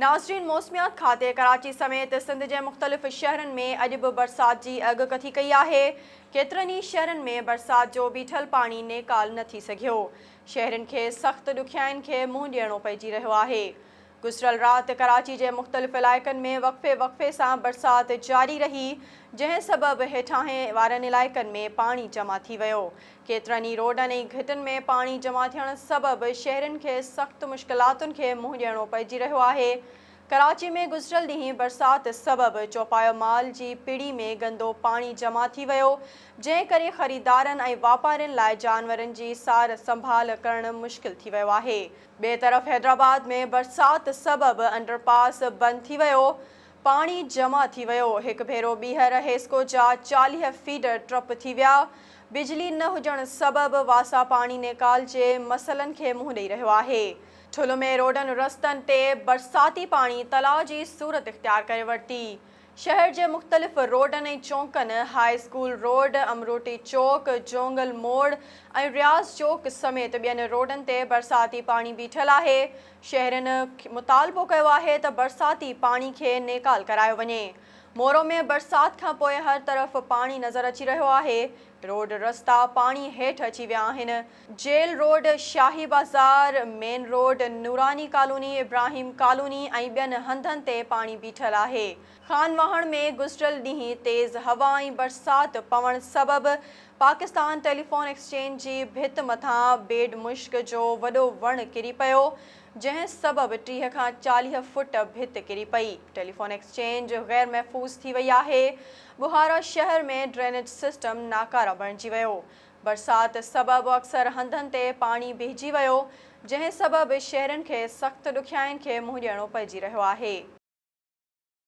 नाज़रीन, मौसमियात खाते कराची समेत सिंध जे मुख़्तलिफ़ शहरनि में अॼु बि बरसात जी आगाही कई आहे। केतिरनि ई शहरनि में बरसात जो बीठल पाणी नेकाल न थी सघियो। शहरनि खे सख़्त ॾुखियाईनि खे मुंहुं ॾियणो पइजी रहियो आहे। गुज़िरियल राति कराची जे मुख़्तलिफ़ इलाइक़नि में वक़्फ़े सां बरसात जारी रही, जंहिं सबबि हेठां वारनि इलाइक़नि में पाणी जमा थी वियो। केतिरनि ई रोडनि ऐं घिटियुनि में पाणी जमा थियण सबबि शहरनि खे सख़्त मुश्किलातुनि खे मुंहुं ॾियणो पइजी रहियो आहे। कराची में गुज़िरियल ॾींहुं बरसात सबबि चौपायो माल जी पिड़ी में गंदो पाणी जमा थी वियो, जंहिं करे ख़रीदारनि ऐं वापारियुनि लाइ जानवरनि जी सार संभाल करणु मुश्किल थी वियो आहे। ॿिए तरफ़ हैदराबाद में बरसात सबबि अंडरपास बंदि थी वियो, पाणी जमा थी वियो। हिकु भेरो ॿीहर हेस्को जा 40 फीडर ट्रप थी विया। बिजली न हुजण सबबि वासा पाणी नेकाल जे मसइलनि खे मुंहुं ॾेई रहियो आहे। ठुल में रोडनि रस्तनि ते बरसाती पाणी तलाउ जी सूरत इख़्तियार करे वरिती। शहर जे मुख़्तलिफ़ रोडनि ऐं चौंकनि, हाई स्कूल रोड, अमरोटी चौक, जोंगल मोड़ ऐं रियाज़ चौक समेत ॿियनि रोडनि ते बरसाती पाणी बीठल आहे। शहरनि मुतालबो कयो आहे त बरसाती पाणी खे नेकाल करायो वञे। मोरो में बरसात खां पोइ हर तरफ़ पाणी नज़र अची रहियो आहे। रोड रस्ता पाणी हेठि अची विया आहिनि। जेल रोड, शाही बाज़ार, मेन रोड, नूरानी कॉलोनी, इब्राहिम कॉलोनी ऐं ॿियनि हंधनि ते पाणी बीठल आहे। खानवाहण में गुज़िरियल ॾींहुं तेज़ हवा ऐं बरसात पवण सबबि पाकिस्तान टेलीफोन एक्सचेंज जी भित मथां बेड मुश्क जो वॾो वणु किरी पियो, जंहिं सबबि 30 खां 40 फुट भित किरी पई। टेलीफोन एक्सचेंज गैर महफ़ूज़ थी वई आहे। बुहारा शहर में ड्रेनेज सिस्टम नाकारा बणिजी वियो। बरसात सबबि अक्सर हंधनि ते पाणी भीजी वियो, जंहिं सबबि शहरनि खे सख़्त ॾुखियाईनि खे मुंहुं ॾियणो पइजी रहियो आहे।